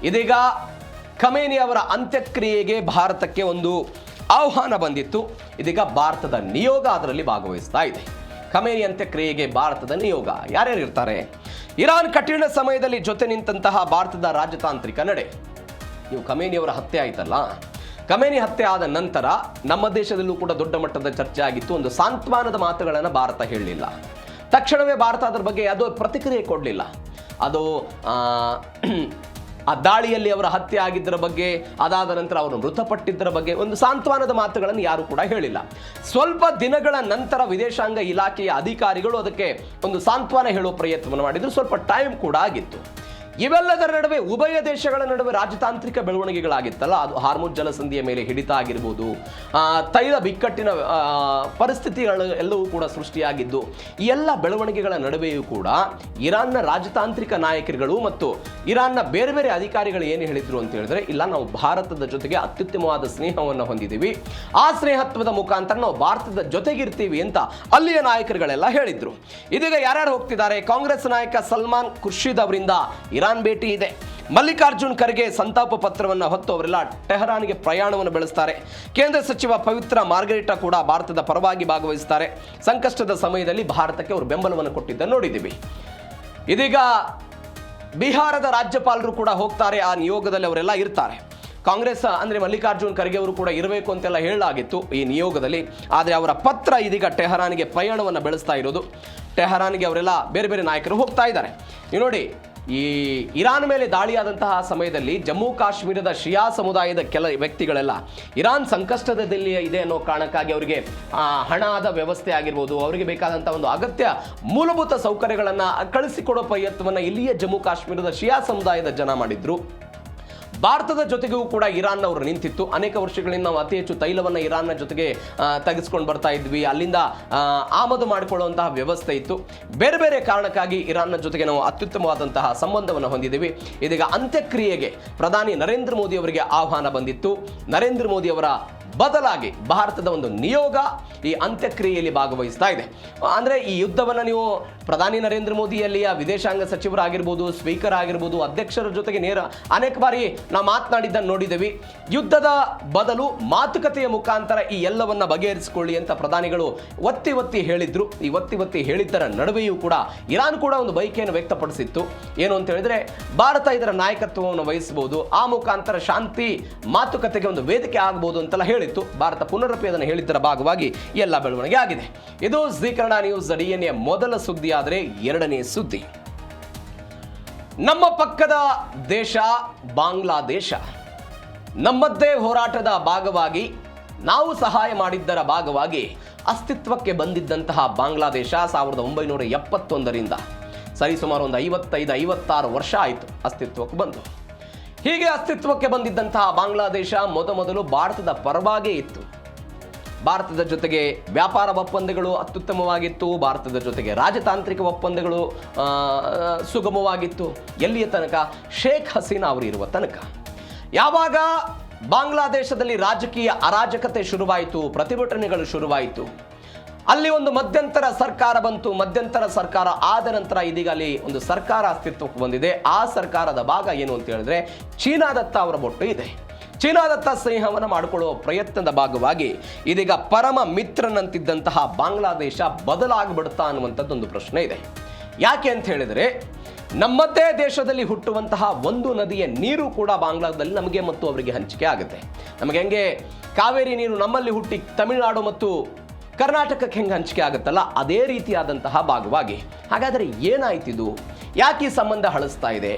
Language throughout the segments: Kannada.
ಇದೀಗ ಖಮೇನಿ ಅವರ ಅಂತ್ಯಕ್ರಿಯೆಗೆ ಭಾರತಕ್ಕೆ ಒಂದು ಆಹ್ವಾನ ಬಂದಿತ್ತು. ಇದೀಗ ಭಾರತದ ನಿಯೋಗ ಅದರಲ್ಲಿ ಭಾಗವಹಿಸ್ತಾ ಇದೆ. ಖಮೇನಿ ಅಂತ್ಯಕ್ರಿಯೆಗೆ ಭಾರತದ ನಿಯೋಗ ಯಾರ್ಯಾರು ಇರ್ತಾರೆ? ಇರಾನ್ ಕಠಿಣ ಸಮಯದಲ್ಲಿ ಜೊತೆ ನಿಂತಹ ಭಾರತದ ರಾಜತಾಂತ್ರಿಕ ನಡೆ. ನೀವು ಖಮೇನಿಯವರ ಹತ್ಯೆ ಆಯ್ತಲ್ಲ, ಖಮೇನಿ ಹತ್ಯೆ ಆದ ನಂತರ ನಮ್ಮ ದೇಶದಲ್ಲೂ ಕೂಡ ದೊಡ್ಡ ಮಟ್ಟದ ಚರ್ಚೆ ಆಗಿತ್ತು. ಒಂದು ಸಾಂತ್ವನದ ಮಾತುಗಳನ್ನು ಭಾರತ ಹೇಳಲಿಲ್ಲ. ತಕ್ಷಣವೇ ಭಾರತ ಅದರ ಬಗ್ಗೆ ಯಾವುದೋ ಪ್ರತಿಕ್ರಿಯೆ ಕೊಡಲಿಲ್ಲ. ಅದು ಆ ದಾಳಿಯಲ್ಲಿ ಅವರ ಹತ್ಯೆ ಆಗಿದ್ದರ ಬಗ್ಗೆ, ಅದಾದ ನಂತರ ಅವರು ಮೃತಪಟ್ಟಿದ್ದರ ಬಗ್ಗೆ ಒಂದು ಸಾಂತ್ವನದ ಮಾತುಗಳನ್ನು ಯಾರು ಕೂಡ ಹೇಳಿಲ್ಲ. ಸ್ವಲ್ಪ ದಿನಗಳ ನಂತರ ವಿದೇಶಾಂಗ ಇಲಾಖೆಯ ಅಧಿಕಾರಿಗಳು ಅದಕ್ಕೆ ಒಂದು ಸಾಂತ್ವನ ಹೇಳುವ ಪ್ರಯತ್ನವನ್ನು ಮಾಡಿದ್ರು. ಸ್ವಲ್ಪ ಟೈಮ್ ಕೂಡ ಆಗಿತ್ತು. ಇವೆಲ್ಲದರ ನಡುವೆ ಉಭಯ ದೇಶಗಳ ನಡುವೆ ರಾಜತಾಂತ್ರಿಕ ಬೆಳವಣಿಗೆಗಳಾಗಿತ್ತಲ್ಲ, ಅದು ಹಾರ್ಮುಜ್ ಜಲಸಂಧಿಯ ಮೇಲೆ ಹಿಡಿತ ಆಗಿರ್ಬೋದು, ತೈಲ ಬಿಕ್ಕಟ್ಟಿನ ಪರಿಸ್ಥಿತಿಗಳು ಎಲ್ಲವೂ ಕೂಡ ಸೃಷ್ಟಿಯಾಗಿದ್ದು, ಈ ಎಲ್ಲ ಬೆಳವಣಿಗೆಗಳ ನಡುವೆಯೂ ಕೂಡ ಇರಾನ್ನ ರಾಜತಾಂತ್ರಿಕ ನಾಯಕರುಗಳು ಮತ್ತು ಇರಾನ್ನ ಬೇರೆ ಬೇರೆ ಅಧಿಕಾರಿಗಳು ಏನು ಹೇಳಿದ್ರು ಅಂತ ಹೇಳಿದ್ರೆ, ಇಲ್ಲ ನಾವು ಭಾರತದ ಜೊತೆಗೆ ಅತ್ಯುತ್ತಮವಾದ ಸ್ನೇಹವನ್ನು ಹೊಂದಿದ್ದೀವಿ, ಆ ಸ್ನೇಹತ್ವದ ಮುಖಾಂತರ ನಾವು ಭಾರತದ ಜೊತೆಗಿರ್ತೀವಿ ಅಂತ ಅಲ್ಲಿಯ ನಾಯಕರುಗಳೆಲ್ಲ ಹೇಳಿದ್ರು. ಇದೀಗ ಯಾರ್ಯಾರು ಹೋಗ್ತಿದ್ದಾರೆ? ಕಾಂಗ್ರೆಸ್ ನಾಯಕ ಸಲ್ಮಾನ್ ಖುರ್ಷಿದ್ ಅವರಿಂದ ಇರಾನ್ ಭೇಟಿ ಇದೆ. ಮಲ್ಲಿಕಾರ್ಜುನ್ ಖರ್ಗೆ ಸಂತಾಪ ಪತ್ರವನ್ನು ಹೊತ್ತು ಅವರೆಲ್ಲ ಟೆಹರಾನ್ಗೆ ಪ್ರಯಾಣವನ್ನು ಬೆಳೆಸ್ತಾರೆ. ಕೇಂದ್ರ ಸಚಿವ ಪವಿತ್ರ ಮಾರ್ಗರಿಟಾ ಕೂಡ ಭಾರತದ ಪರವಾಗಿ ಭಾಗವಹಿಸ್ತಾರೆ. ಸಂಕಷ್ಟದ ಸಮಯದಲ್ಲಿ ಭಾರತಕ್ಕೆ ಅವರು ಬೆಂಬಲವನ್ನು ಕೊಟ್ಟಿದ್ದನ್ನು ನೋಡಿದ್ದೀವಿ. ಇದೀಗ ಬಿಹಾರದ ರಾಜ್ಯಪಾಲರು ಕೂಡ ಹೋಗ್ತಾರೆ. ಆ ನಿಯೋಗದಲ್ಲಿ ಅವರೆಲ್ಲ ಇರ್ತಾರೆ. ಕಾಂಗ್ರೆಸ್ ಅಂದರೆ ಮಲ್ಲಿಕಾರ್ಜುನ್ ಖರ್ಗೆ ಅವರು ಕೂಡ ಇರಬೇಕು ಅಂತೆಲ್ಲ ಹೇಳಲಾಗಿತ್ತು ಈ ನಿಯೋಗದಲ್ಲಿ. ಆದರೆ ಅವರ ಪತ್ರ ಇದೀಗ ಟೆಹರಾನ್ಗೆ ಪ್ರಯಾಣವನ್ನು ಬೆಳೆಸ್ತಾ ಇರೋದು. ಟೆಹರಾನ್ಗೆ ಅವರೆಲ್ಲ ಬೇರೆ ಬೇರೆ ನಾಯಕರು ಹೋಗ್ತಾ ಇದ್ದಾರೆ. ನೀವು ನೋಡಿ, ಈ ಇರಾನ್ ಮೇಲೆ ದಾಳಿಯಾದಂತಹ ಸಮಯದಲ್ಲಿ ಜಮ್ಮು ಕಾಶ್ಮೀರದ ಶಿಯಾ ಸಮುದಾಯದ ಕೆಲ ವ್ಯಕ್ತಿಗಳೆಲ್ಲ ಇರಾನ್ ಸಂಕಷ್ಟದಲ್ಲಿ ಇದೆ ಅನ್ನೋ ಕಾರಣಕ್ಕಾಗಿ ಅವರಿಗೆ ಹಣದ ವ್ಯವಸ್ಥೆ ಆಗಿರ್ಬೋದು, ಅವರಿಗೆ ಬೇಕಾದಂಥ ಒಂದು ಅಗತ್ಯ ಮೂಲಭೂತ ಸೌಕರ್ಯಗಳನ್ನು ಕಳಿಸಿಕೊಡೋ ಪ್ರಯತ್ನವನ್ನು ಇಲ್ಲಿಯೇ ಜಮ್ಮು ಕಾಶ್ಮೀರದ ಶಿಯಾ ಸಮುದಾಯದ ಜನ ಮಾಡಿದ್ರು. ಭಾರತದ ಜೊತೆಗೂ ಕೂಡ ಇರಾನ್ ಅವರು ನಿಂತಿತ್ತು. ಅನೇಕ ವರ್ಷಗಳಿಂದ ನಾವು ಅತಿ ಹೆಚ್ಚು ತೈಲವನ್ನು ಇರಾನ್ನ ಜೊತೆಗೆ ತೆಗೆದುಕೊಂಡು ಬರ್ತಾ ಇದ್ವಿ. ಅಲ್ಲಿಂದ ಆಮದು ಮಾಡಿಕೊಳ್ಳುವಂತಹ ವ್ಯವಸ್ಥೆ ಇತ್ತು. ಬೇರೆ ಬೇರೆ ಕಾರಣಕ್ಕಾಗಿ ಇರಾನ್ನ ಜೊತೆಗೆ ನಾವು ಅತ್ಯುತ್ತಮವಾದಂತಹ ಸಂಬಂಧವನ್ನು ಹೊಂದಿದ್ದೀವಿ. ಇದೀಗ ಅಂತ್ಯಕ್ರಿಯೆಗೆ ಪ್ರಧಾನಿ ನರೇಂದ್ರ ಮೋದಿ ಅವರಿಗೆ ಆಹ್ವಾನ ಬಂದಿತ್ತು. ನರೇಂದ್ರ ಮೋದಿ ಅವರ ಬದಲಾಗಿ ಭಾರತದ ಒಂದು ನಿಯೋಗ ಈ ಅಂತ್ಯಕ್ರಿಯೆಯಲ್ಲಿ ಭಾಗವಹಿಸ್ತಾ ಇದೆ. ಅಂದರೆ ಈ ಯುದ್ಧವನ್ನು ನೀವು ಪ್ರಧಾನಿ ನರೇಂದ್ರ ಮೋದಿಯಲ್ಲಿಯ ವಿದೇಶಾಂಗ ಸಚಿವರಾಗಿರ್ಬೋದು, ಸ್ಪೀಕರ್ ಆಗಿರ್ಬೋದು, ಅಧ್ಯಕ್ಷರ ಜೊತೆಗೆ ಅನೇಕ ಬಾರಿ ನಾವು ಮಾತನಾಡಿದ್ದನ್ನು ನೋಡಿದ್ದೀವಿ. ಯುದ್ಧದ ಬದಲು ಮಾತುಕತೆಯ ಮುಖಾಂತರ ಈ ಎಲ್ಲವನ್ನ ಬಗೆಹರಿಸಿಕೊಳ್ಳಿ ಅಂತ ಪ್ರಧಾನಿಗಳು ಒತ್ತಿ ಹೇಳಿದ್ರು. ಈ ಒತ್ತಿ ಹೇಳಿದ್ದರ ನಡುವೆಯೂ ಕೂಡ ಇರಾನ್ ಕೂಡ ಒಂದು ಬಯಕೆಯನ್ನು ವ್ಯಕ್ತಪಡಿಸಿತ್ತು. ಏನು ಅಂತ ಹೇಳಿದ್ರೆ, ಭಾರತ ಇದರ ನಾಯಕತ್ವವನ್ನು ವಹಿಸಬಹುದು, ಆ ಮುಖಾಂತರ ಶಾಂತಿ ಮಾತುಕತೆಗೆ ಒಂದು ವೇದಿಕೆ ಆಗಬಹುದು ಅಂತೆಲ್ಲ ಹೇಳಿತ್ತು. ಭಾರತ ಪುನರಪಿ ಅದನ್ನು ಹೇಳಿದ್ದರ ಭಾಗವಾಗಿ ಎಲ್ಲ ಬೆಳವಣಿಗೆ ಆಗಿದೆ. ಇದು ಜೀ ಕನ್ನಡ ನ್ಯೂಸ್ ಡಿಎನ್ಎ ಮೊದಲ ಸುದ್ದಿ. ಆದರೆ ಎರಡನೇ ಸುದ್ದಿ, ನಮ್ಮ ಪಕ್ಕದ ದೇಶ ಬಾಂಗ್ಲಾದೇಶ. ನಮ್ಮದ್ದೇ ಹೋರಾಟದ ಭಾಗವಾಗಿ, ನಾವು ಸಹಾಯ ಮಾಡಿದ್ದರ ಭಾಗವಾಗಿ ಅಸ್ತಿತ್ವಕ್ಕೆ ಬಂದಿದ್ದಂತಹ ಬಾಂಗ್ಲಾದೇಶ 1971ರಿಂದ ಸರಿಸುಮಾರು ಒಂದು 55-56 ವರ್ಷ ಆಯಿತು ಅಸ್ತಿತ್ವಕ್ಕೆ ಬಂದು. ಹೀಗೆ ಅಸ್ತಿತ್ವಕ್ಕೆ ಬಂದಿದ್ದಂತಹ ಬಾಂಗ್ಲಾದೇಶ ಮೊದಲು ಭಾರತದ ಪರವಾಗೇ ಇತ್ತು. ಭಾರತದ ಜೊತೆಗೆ ವ್ಯಾಪಾರ ಒಪ್ಪಂದಗಳು ಅತ್ಯುತ್ತಮವಾಗಿತ್ತು. ಭಾರತದ ಜೊತೆಗೆ ರಾಜತಾಂತ್ರಿಕ ಒಪ್ಪಂದಗಳು ಸುಗಮವಾಗಿತ್ತು. ಎಲ್ಲಿಯ ತನಕ? ಶೇಖ್ ಹಸೀನಾ ಅವರು ಇರುವ ತನಕ. ಯಾವಾಗ ಬಾಂಗ್ಲಾದೇಶದಲ್ಲಿ ರಾಜಕೀಯ ಅರಾಜಕತೆ ಶುರುವಾಯಿತು, ಪ್ರತಿಭಟನೆಗಳು ಶುರುವಾಯಿತು, ಅಲ್ಲಿ ಒಂದು ಮಧ್ಯಂತರ ಸರ್ಕಾರ ಬಂತು. ಮಧ್ಯಂತರ ಸರ್ಕಾರ ಆದ ನಂತರ ಇದೀಗ ಅಲ್ಲಿ ಒಂದು ಸರ್ಕಾರ ಅಸ್ತಿತ್ವಕ್ಕೆ ಬಂದಿದೆ. ಆ ಸರ್ಕಾರದ ಭಾಗ ಏನು ಅಂತ ಹೇಳಿದ್ರೆ, ಚೀನಾದತ್ತ ಅವರ ಬೊಟ್ಟು ಇದೆ. ಚೀನಾದತ್ತ ಸ್ನೇಹವನ್ನು ಮಾಡಿಕೊಳ್ಳುವ ಪ್ರಯತ್ನದ ಭಾಗವಾಗಿ ಇದೀಗ ಪರಮ ಮಿತ್ರನಂತಿದ್ದಂತಹ ಬಾಂಗ್ಲಾದೇಶ ಬದಲಾಗಿಬಿಡುತ್ತಾ ಅನ್ನುವಂಥದ್ದೊಂದು ಪ್ರಶ್ನೆ ಇದೆ. ಯಾಕೆ ಅಂತ ಹೇಳಿದರೆ, ನಮ್ಮದೇ ದೇಶದಲ್ಲಿ ಹುಟ್ಟುವಂತಹ ಒಂದು ನದಿಯ ನೀರು ಕೂಡ ಬಾಂಗ್ಲಾದಲ್ಲಿ ನಮಗೆ ಮತ್ತು ಅವರಿಗೆ ಹಂಚಿಕೆ ಆಗುತ್ತೆ. ನಮಗೆ ಹೆಂಗೆ ಕಾವೇರಿ ನೀರು ನಮ್ಮಲ್ಲಿ ಹುಟ್ಟಿ ತಮಿಳುನಾಡು ಮತ್ತು ಕರ್ನಾಟಕಕ್ಕೆ ಹೆಂಗೆ ಹಂಚಿಕೆ ಆಗುತ್ತಲ್ಲ, ಅದೇ ರೀತಿಯಾದಂತಹ ಭಾಗವಾಗಿ. ಹಾಗಾದರೆ ಏನಾಯ್ತಿದು? ಯಾಕೆ ಈ ಸಂಬಂಧ ಹಳಿಸ್ತಾ ಇದೆ?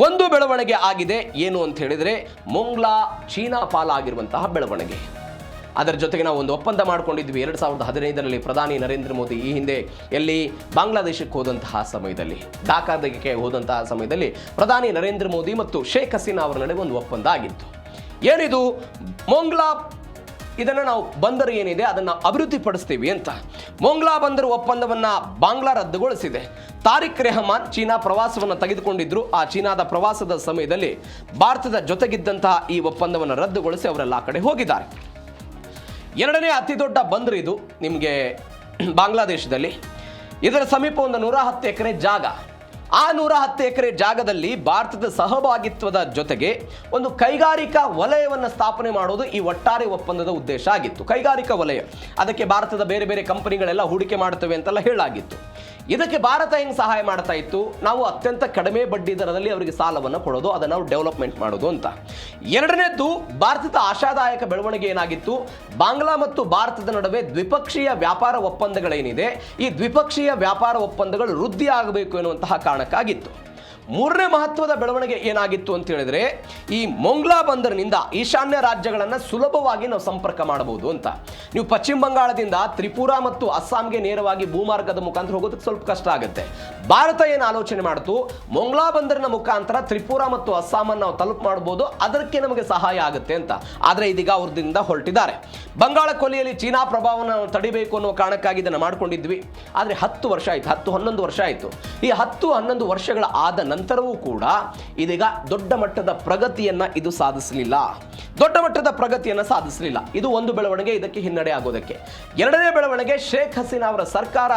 ಒಂದು ಬೆಳವಣಿಗೆ ಆಗಿದೆ. ಏನು ಅಂತ ಹೇಳಿದರೆ, ಮೊಂಗ್ಲಾ ಚೀನಾ ಪಾಲಾಗಿರುವಂತಹ ಬೆಳವಣಿಗೆ. ಅದರ ಜೊತೆಗೆ ನಾವು ಒಂದು ಒಪ್ಪಂದ ಮಾಡಿಕೊಂಡಿದ್ವಿ 2015ರಲ್ಲಿ. ಪ್ರಧಾನಿ ನರೇಂದ್ರ ಮೋದಿ ಈ ಹಿಂದೆ ಎಲ್ಲಿ ಬಾಂಗ್ಲಾದೇಶಕ್ಕೆ ಹೋದಂತಹ ಸಮಯದಲ್ಲಿ, ಢಾಕಾಕ್ಕೆ ಹೋದಂತಹ ಸಮಯದಲ್ಲಿ ಪ್ರಧಾನಿ ನರೇಂದ್ರ ಮೋದಿ ಮತ್ತು ಶೇಖ್ ಹಸೀನಾ ಅವರ ನಡುವೆ ಒಂದು ಒಪ್ಪಂದ ಆಗಿತ್ತು. ಏನಿದು? ಮೊಂಗ್ಲಾ ಇದನ್ನು ನಾವು ಬಂದರು ಏನಿದೆ ಅದನ್ನು ಅಭಿವೃದ್ಧಿಪಡಿಸ್ತೀವಿ ಅಂತ. ಮೊಂಗ್ಲಾ ಬಂದರು ಒಪ್ಪಂದವನ್ನು ಬಾಂಗ್ಲಾ ರದ್ದುಗೊಳಿಸಿದೆ. ತಾರಿಕ್ ರೆಹಮಾನ್ ಚೀನಾ ಪ್ರವಾಸವನ್ನು ತೆಗೆದುಕೊಂಡಿದ್ರು. ಆ ಚೀನಾದ ಪ್ರವಾಸದ ಸಮಯದಲ್ಲಿ ಭಾರತದ ಜೊತೆಗಿದ್ದಂತಹ ಈ ಒಪ್ಪಂದವನ್ನು ರದ್ದುಗೊಳಿಸಿ ಅವರೆಲ್ಲ ಆ ಕಡೆ ಹೋಗಿದ್ದಾರೆ. ಎರಡನೇ ಅತಿ ದೊಡ್ಡ ಬಂದರು ಇದು ನಿಮಗೆ ಬಾಂಗ್ಲಾದೇಶದಲ್ಲಿ. ಇದರ ಸಮೀಪ ಒಂದು 110 ಎಕರೆ ಜಾಗ. ಆ 110 ಎಕರೆ ಜಾಗದಲ್ಲಿ ಭಾರತದ ಸಹಭಾಗಿತ್ವದ ಜೊತೆಗೆ ಒಂದು ಕೈಗಾರಿಕಾ ವಲಯವನ್ನು ಸ್ಥಾಪನೆ ಮಾಡೋದು ಈ ಒಟ್ಟಾರೆ ಒಪ್ಪಂದದ ಉದ್ದೇಶ ಆಗಿತ್ತು. ಕೈಗಾರಿಕಾ ವಲಯ, ಅದಕ್ಕೆ ಭಾರತದ ಬೇರೆ ಬೇರೆ ಕಂಪನಿಗಳೆಲ್ಲ ಹೂಡಿಕೆ ಮಾಡ್ತವೆ ಅಂತೆಲ್ಲ ಹೇಳಾಗಿತ್ತು. ಇದಕ್ಕೆ ಭಾರತ ಹೆಂಗೆ ಸಹಾಯ ಮಾಡ್ತಾ ಇತ್ತು? ನಾವು ಅತ್ಯಂತ ಕಡಿಮೆ ಬಡ್ಡಿ ದರದಲ್ಲಿ ಅವರಿಗೆ ಸಾಲವನ್ನು ಕೊಡೋದು, ಅದನ್ನು ನಾವು ಡೆವಲಪ್ಮೆಂಟ್ ಮಾಡೋದು ಅಂತ. ಎರಡನೇದ್ದು, ಭಾರತದ ಆಶಾದಾಯಕ ಬೆಳವಣಿಗೆ ಏನಾಗಿತ್ತು, ಬಾಂಗ್ಲಾ ಮತ್ತು ಭಾರತದ ನಡುವೆ ದ್ವಿಪಕ್ಷೀಯ ವ್ಯಾಪಾರ ಒಪ್ಪಂದಗಳೇನಿದೆ, ಈ ದ್ವಿಪಕ್ಷೀಯ ವ್ಯಾಪಾರ ಒಪ್ಪಂದಗಳು ವೃದ್ಧಿ ಆಗಬೇಕು ಎನ್ನುವಂತಹ ಕಾರಣಕ್ಕಾಗಿತ್ತು. ಮೂರನೇ ಮಹತ್ವದ ಬೆಳವಣಿಗೆ ಏನಾಗಿತ್ತು ಅಂತ ಹೇಳಿದ್ರೆ, ಈ ಮೊಂಗ್ಲಾ ಬಂದರಿನಿಂದ ಈಶಾನ್ಯ ರಾಜ್ಯಗಳನ್ನು ಸುಲಭವಾಗಿ ನಾವು ಸಂಪರ್ಕ ಮಾಡಬಹುದು ಅಂತ. ನೀವು ಪಶ್ಚಿಮ ಬಂಗಾಳದಿಂದ ತ್ರಿಪುರಾ ಮತ್ತು ಅಸ್ಸಾಂಗೆ ನೇರವಾಗಿ ಭೂಮಾರ್ಗದ ಮುಖಾಂತರ ಹೋಗೋದಕ್ಕೆ ಸ್ವಲ್ಪ ಕಷ್ಟ ಆಗುತ್ತೆ. ಭಾರತ ಏನು ಆಲೋಚನೆ ಮಾಡ್ತು, ಮೊಂಗ್ಲಾ ಬಂದರಿನ ಮುಖಾಂತರ ತ್ರಿಪುರಾ ಮತ್ತು ಅಸ್ಸಾಮನ್ನು ನಾವು ತಲುಪ ಮಾಡಬಹುದು, ಅದಕ್ಕೆ ನಮಗೆ ಸಹಾಯ ಆಗುತ್ತೆ ಅಂತ. ಆದರೆ ಇದೀಗ ಅವ್ರದಿಂದ ಹೊರಟಿದ್ದಾರೆ. ಬಂಗಾಳ ಕೊಲ್ಲಿಯಲ್ಲಿ ಚೀನಾ ಪ್ರಭಾವವನ್ನು ನಾವು ತಡಿಬೇಕು ಅನ್ನೋ ಕಾರಣಕ್ಕಾಗಿ ಇದನ್ನು ಮಾಡ್ಕೊಂಡಿದ್ವಿ. ಆದರೆ 10 ವರ್ಷ ಆಯಿತು, 10-11 ವರ್ಷ ಆಯಿತು. ಈ 10-11 ವರ್ಷಗಳ ಆದ ನಂತರವೂ ಕೂಡ ಇದೀಗ ದೊಡ್ಡ ಮಟ್ಟದ ಪ್ರಗತಿಯನ್ನ ಇದು ಸಾಧಿಸಲಿಲ್ಲ. ಇದು ಒಂದು ಬೆಳವಣಿಗೆ, ಇದಕ್ಕೆ ಹಿನ್ನಡೆ ಆಗೋದಕ್ಕೆ. ಎರಡನೇ ಬೆಳವಣಿಗೆ, ಶೇಖ್ ಹಸೀನಾ ಅವರ ಸರ್ಕಾರ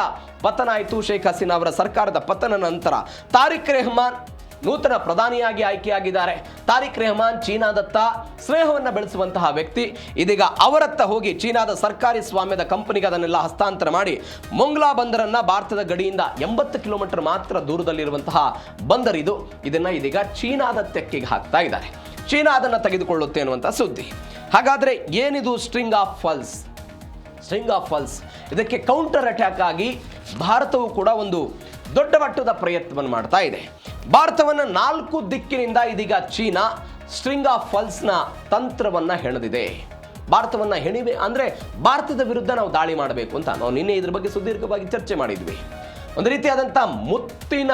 ಪತನ ಆಯಿತು. ಶೇಖ್ ಹಸೀನಾ ಅವರ ಸರ್ಕಾರದ ಪತನ ನಂತರ ತಾರಿಕ್ ರೆಹಮಾನ್ ನೂತನ ಪ್ರಧಾನಿಯಾಗಿ ಆಯ್ಕೆಯಾಗಿದ್ದಾರೆ. ತಾರಿಕ್ ರೆಹಮಾನ್ ಚೀನಾದತ್ತ ಸ್ನೇಹವನ್ನು ಬೆಳೆಸುವಂತಹ ವ್ಯಕ್ತಿ. ಇದೀಗ ಅವರತ್ತ ಹೋಗಿ ಚೀನಾದ ಸರ್ಕಾರಿ ಸ್ವಾಮ್ಯದ ಕಂಪನಿಗೆ ಅದನ್ನೆಲ್ಲ ಹಸ್ತಾಂತರ ಮಾಡಿ ಮೊಂಗ್ಲಾ ಬಂದರನ್ನ ಭಾರತದ ಗಡಿಯಿಂದ 80 ಕಿಲೋಮೀಟರ್ ಮಾತ್ರ ದೂರದಲ್ಲಿರುವಂತಹ ಬಂದರಿದು. ಇದನ್ನ ಇದೀಗ ಚೀನಾದ ತೆಕ್ಕೆಗೆ ಹಾಕ್ತಾ ಇದ್ದಾರೆ. ಚೀನಾ ಅದನ್ನು ತೆಗೆದುಕೊಳ್ಳುತ್ತೆ ಅನ್ನುವಂಥ ಸುದ್ದಿ. ಹಾಗಾದ್ರೆ ಏನಿದು ಸ್ಟ್ರಿಂಗ್ ಆಫ್ ಫಾಲ್ಸ್? ಇದಕ್ಕೆ ಕೌಂಟರ್ ಅಟ್ಯಾಕ್ ಆಗಿ ಭಾರತವು ಕೂಡ ಒಂದು ದೊಡ್ಡ ಮಟ್ಟದ ಪ್ರಯತ್ನವನ್ನು ಮಾಡ್ತಾ ಇದೆ. ಭಾರತವನ್ನು 4 ದಿಕ್ಕಿನಿಂದ ಇದೀಗ ಚೀನಾ ಸ್ಟ್ರಿಂಗ್ ಆಫ್ ಫಾಲ್ಸ್ನ ತಂತ್ರವನ್ನು ಹೆಣೆದಿದೆ. ಭಾರತವನ್ನು ಹೆಣಿವೆ ಅಂದರೆ ಭಾರತದ ವಿರುದ್ಧ ನಾವು ದಾಳಿ ಮಾಡಬೇಕು ಅಂತ ನಾವು ನಿನ್ನೆ ಇದ್ರ ಬಗ್ಗೆ ಸುದೀರ್ಘವಾಗಿ ಚರ್ಚೆ ಮಾಡಿದ್ವಿ. ಒಂದು ರೀತಿಯಾದಂಥ ಮುತ್ತಿನ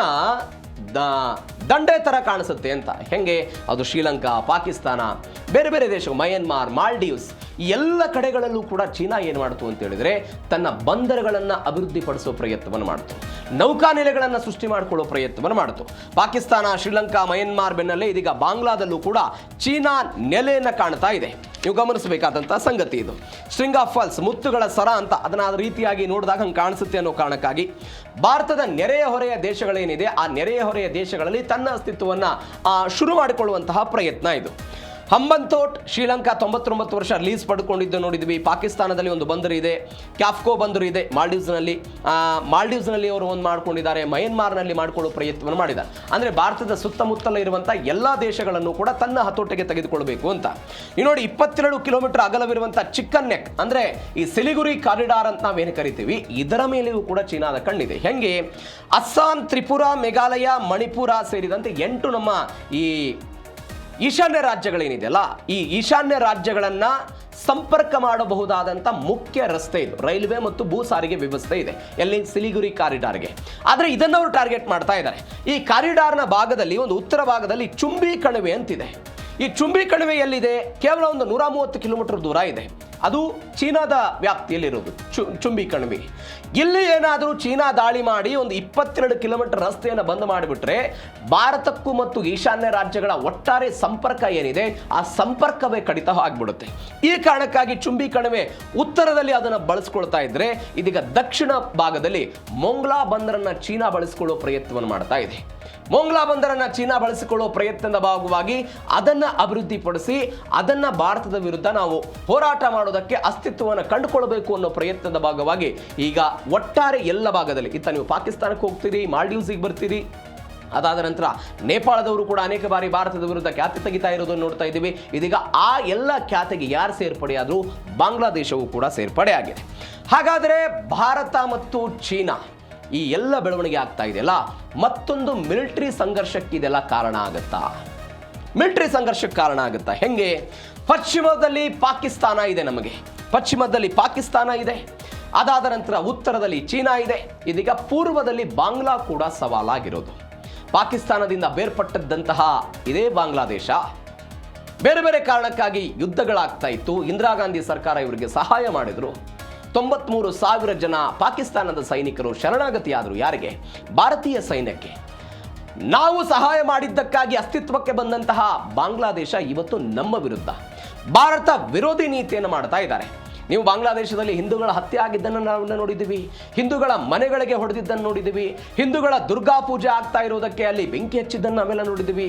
ದಂಡೆ ಥರ ಕಾಣಿಸುತ್ತೆ ಅಂತ. ಹೆಂಗೆ ಅದು ಶ್ರೀಲಂಕಾ, ಪಾಕಿಸ್ತಾನ, ಬೇರೆ ಬೇರೆ ದೇಶ, ಮಯನ್ಮಾರ್, ಮಾಲ್ಡೀವ್ಸ್, ಈ ಎಲ್ಲ ಕಡೆಗಳಲ್ಲೂ ಕೂಡ ಚೀನಾ ಏನು ಮಾಡ್ತು ಅಂತ ಹೇಳಿದ್ರೆ ತನ್ನ ಬಂದರುಗಳನ್ನು ಅಭಿವೃದ್ಧಿಪಡಿಸೋ ಪ್ರಯತ್ನವನ್ನು ಮಾಡ್ತು, ನೌಕಾನೆಲೆಗಳನ್ನು ಸೃಷ್ಟಿ ಮಾಡಿಕೊಳ್ಳೋ ಪ್ರಯತ್ನವನ್ನು ಮಾಡ್ತು. ಪಾಕಿಸ್ತಾನ, ಶ್ರೀಲಂಕಾ, ಮಯನ್ಮಾರ್ ಬೆನ್ನಲ್ಲೇ ಇದೀಗ ಬಾಂಗ್ಲಾದಲ್ಲೂ ಕೂಡ ಚೀನಾ ನೆಲೆಯನ್ನು ಕಾಣ್ತಾ ಇದೆ. ನೀವು ಗಮನಿಸಬೇಕಾದಂಥ ಸಂಗತಿ ಇದು. ಸ್ಟ್ರಿಂಗ್ ಆಫ್ ಫಾಲ್ಸ್, ಮುತ್ತುಗಳ ಸರ ಅಂತ ಅದನ್ನ ಆ ರೀತಿಯಾಗಿ ನೋಡಿದಾಗ ಹಂಗೆ ಕಾಣಿಸುತ್ತೆ ಅನ್ನೋ ಕಾರಣಕ್ಕಾಗಿ ಭಾರತದ ನೆರೆಯ ಹೊರೆಯ ದೇಶಗಳೇನಿದೆ ಆ ನೆರೆಯ ಹೊರೆಯ ದೇಶಗಳಲ್ಲಿ ತನ್ನ ಅಸ್ತಿತ್ವವನ್ನು ಶುರು ಮಾಡಿಕೊಳ್ಳುವಂತಹ ಪ್ರಯತ್ನ ಇದು. ಹಂಬಂತೋಟ್ ಶ್ರೀಲಂಕಾ 99 ವರ್ಷ ಲೀಸ್ ಪಡ್ಕೊಂಡಿದ್ದು ನೋಡಿದ್ವಿ. ಪಾಕಿಸ್ತಾನದಲ್ಲಿ ಒಂದು ಬಂದರು ಇದೆ, ಕ್ಯಾಫ್ಕೋ ಬಂದರು ಇದೆ ಮಾಲ್ಡೀವ್ಸ್ನಲ್ಲಿ ಅವರು ಒಂದು ಮಾಡ್ಕೊಂಡಿದ್ದಾರೆ, ಮಯನ್ಮಾರ್ನಲ್ಲಿ ಮಾಡಿಕೊಳ್ಳೋ ಪ್ರಯತ್ನವನ್ನು ಮಾಡಿದ್ದಾರೆ. ಅಂದರೆ ಭಾರತದ ಸುತ್ತಮುತ್ತಲ ಇರುವಂಥ ಎಲ್ಲ ದೇಶಗಳನ್ನು ಕೂಡ ತನ್ನ ಹತೋಟಿಗೆ ತೆಗೆದುಕೊಳ್ಬೇಕು ಅಂತ. ನೀವು ನೋಡಿ, 22 ಕಿಲೋಮೀಟರ್ ಅಗಲವಿರುವಂಥ ಚಿಕ್ಕನ್ ನೆಕ್ ಅಂದರೆ ಈ ಸಿಲಿಗುರಿ ಕಾರಿಡಾರ್ ಅಂತ ನಾವೇನು ಕರಿತೀವಿ, ಇದರ ಮೇಲೆಯೂ ಕೂಡ ಚೀನಾದ ಕಣ್ಣಿದೆ. ಹೆಂಗೆ ಅಸ್ಸಾಂ, ತ್ರಿಪುರಾ, ಮೇಘಾಲಯ, ಮಣಿಪುರ ಸೇರಿದಂತೆ 8 ನಮ್ಮ ಈ ಈಶಾನ್ಯ ರಾಜ್ಯಗಳೇನಿದೆಯಲ್ಲ, ಈ ಈಶಾನ್ಯ ರಾಜ್ಯಗಳನ್ನು ಸಂಪರ್ಕ ಮಾಡಬಹುದಾದಂಥ ಮುಖ್ಯ ರಸ್ತೆ ಇದು. ರೈಲ್ವೆ ಮತ್ತು ಭೂ ಸಾರಿಗೆ ವ್ಯವಸ್ಥೆ ಇದೆ ಎಲ್ಲಿ, ಸಿಲಿಗುರಿ ಕಾರಿಡಾರ್ಗೆ. ಆದರೆ ಇದನ್ನು ಅವರು ಟಾರ್ಗೆಟ್ ಮಾಡ್ತಾ ಇದ್ದಾರೆ. ಈ ಕಾರಿಡಾರ್ನ ಭಾಗದಲ್ಲಿ ಒಂದು ಉತ್ತರ ಭಾಗದಲ್ಲಿ ಚುಂಬಿ ಕಣಿವೆ ಅಂತಿದೆ. ಈ ಚುಂಬಿ ಕಣಿವೆ ಎಲ್ಲಿದೆ? ಕೇವಲ ಒಂದು 130 ಕಿಲೋಮೀಟರ್ ದೂರ ಇದೆ. ಅದು ಚೀನಾದ ವ್ಯಾಪ್ತಿಯಲ್ಲಿರೋದು ಚುಂಬಿ ಕಣಿವೆ. ಇಲ್ಲಿ ಏನಾದರೂ ಚೀನಾ ದಾಳಿ ಮಾಡಿ ಒಂದು 22 ಕಿಲೋಮೀಟರ್ ರಸ್ತೆಯನ್ನು ಬಂದ್ ಮಾಡಿಬಿಟ್ರೆ ಭಾರತಕ್ಕೂ ಮತ್ತು ಈಶಾನ್ಯ ರಾಜ್ಯಗಳ ಒಟ್ಟಾರೆ ಸಂಪರ್ಕ ಏನಿದೆ ಆ ಸಂಪರ್ಕವೇ ಕಡಿತ ಆಗಿಬಿಡುತ್ತೆ. ಈ ಕಾರಣಕ್ಕಾಗಿ ಚುಂಬಿ ಕಣಿವೆ ಉತ್ತರದಲ್ಲಿ ಅದನ್ನು ಬಳಸ್ಕೊಳ್ತಾ ಇದ್ರೆ, ಇದೀಗ ದಕ್ಷಿಣ ಭಾಗದಲ್ಲಿ ಮೊಂಗ್ಲಾ ಬಂದರನ್ನ ಚೀನಾ ಬಳಸಿಕೊಳ್ಳೋ ಪ್ರಯತ್ನವನ್ನು ಮಾಡ್ತಾ ಇದೆ. ಮೊಂಗ್ಲಾ ಬಂದರನ್ನ ಚೀನಾ ಬಳಸಿಕೊಳ್ಳುವ ಪ್ರಯತ್ನದ ಭಾಗವಾಗಿ ಅದನ್ನ ಅಭಿವೃದ್ಧಿಪಡಿಸಿ ಅದನ್ನ ಭಾರತದ ವಿರುದ್ಧ ನಾವು ಹೋರಾಟ ಮಾಡೋದಕ್ಕೆ ಅಸ್ತಿತ್ವವನ್ನು ಕಂಡುಕೊಳ್ಬೇಕು ಅನ್ನೋ ಪ್ರಯತ್ನದ ಭಾಗವಾಗಿ ಈಗ ಒಟ್ಟಾರೆ ಎಲ್ಲ ಭಾಗದಲ್ಲಿ, ಇತ್ತ ನೀವು ಪಾಕಿಸ್ತಾನಕ್ಕೆ ಹೋಗ್ತೀರಿ, ಮಾಲ್ಡೀವ್ಸಿಗೆ ಬರ್ತೀರಿ, ಅದಾದ ನಂತರ ನೇಪಾಳದವರು ಕೂಡ ಅನೇಕ ಬಾರಿ ಭಾರತದ ವಿರುದ್ಧ ಖ್ಯಾತಿ ತೆಗಿತಾ ಇರೋದನ್ನು ನೋಡ್ತಾ ಇದ್ದೀವಿ. ಇದೀಗ ಆ ಎಲ್ಲ ಖ್ಯಾತಿಗೆ ಯಾರು ಸೇರ್ಪಡೆಯಾದರೂ ಬಾಂಗ್ಲಾದೇಶವು ಕೂಡ ಸೇರ್ಪಡೆ ಆಗಿದೆ. ಹಾಗಾದರೆ ಭಾರತ ಮತ್ತು ಚೀನಾ ಈ ಎಲ್ಲ ಬೆಳವಣಿಗೆ ಆಗ್ತಾ ಇದೆಯಲ್ಲ, ಮತ್ತೊಂದು ಮಿಲಿಟರಿ ಸಂಘರ್ಷಕ್ಕೆ ಇದೆಲ್ಲ ಕಾರಣ ಆಗುತ್ತಾ? ಮಿಲಿಟರಿ ಸಂಘರ್ಷಕ್ಕೆ ಕಾರಣ ಆಗುತ್ತಾ? ಹೆಂಗೆ? ಪಶ್ಚಿಮದಲ್ಲಿ ಪಾಕಿಸ್ತಾನ ಇದೆ, ನಮಗೆ ಪಶ್ಚಿಮದಲ್ಲಿ ಪಾಕಿಸ್ತಾನ ಇದೆ, ಅದಾದ ನಂತರ ಉತ್ತರದಲ್ಲಿ ಚೀನಾ ಇದೆ, ಇದೀಗ ಪೂರ್ವದಲ್ಲಿ ಬಾಂಗ್ಲಾ ಕೂಡ ಸವಾಲಾಗಿರೋದು. ಪಾಕಿಸ್ತಾನದಿಂದ ಬೇರ್ಪಟ್ಟದ್ದಂತಹ ಇದೇ ಬಾಂಗ್ಲಾದೇಶ ಬೇರೆ ಬೇರೆ ಕಾರಣಕ್ಕಾಗಿ ಯುದ್ಧಗಳಾಗ್ತಾ ಇತ್ತು. ಇಂದಿರಾ ಗಾಂಧಿ ಸರ್ಕಾರ ಇವರಿಗೆ ಸಹಾಯ ಮಾಡಿದ್ರು. 93,000 ಜನ ಪಾಕಿಸ್ತಾನದ ಸೈನಿಕರು ಶರಣಾಗತಿಯಾದರು. ಯಾರಿಗೆ? ಭಾರತೀಯ ಸೈನ್ಯಕ್ಕೆ. ನಾವು ಸಹಾಯ ಮಾಡಿದ್ದಕ್ಕಾಗಿ ಅಸ್ತಿತ್ವಕ್ಕೆ ಬಂದಂತಹ ಬಾಂಗ್ಲಾದೇಶ ಇವತ್ತು ನಮ್ಮ ವಿರುದ್ಧ ಭಾರತ ವಿರೋಧಿ ನೀತಿಯನ್ನು ಮಾಡ್ತಾ ಇದ್ದಾರೆ. ನೀವು ಬಾಂಗ್ಲಾದೇಶದಲ್ಲಿ ಹಿಂದೂಗಳ ಹತ್ಯೆ ಆಗಿದ್ದನ್ನು ನಾವು ನೋಡಿದ್ದೀವಿ, ಹಿಂದೂಗಳ ಮನೆಗಳಿಗೆ ಹೊಡೆದಿದ್ದನ್ನು ನೋಡಿದ್ದೀವಿ, ಹಿಂದೂಗಳ ದುರ್ಗಾ ಪೂಜೆ ಆಗ್ತಾ ಇರೋದಕ್ಕೆ ಅಲ್ಲಿ ಬೆಂಕಿ ಹಚ್ಚಿದ್ದನ್ನು ನಾವೆಲ್ಲ ನೋಡಿದ್ದೀವಿ,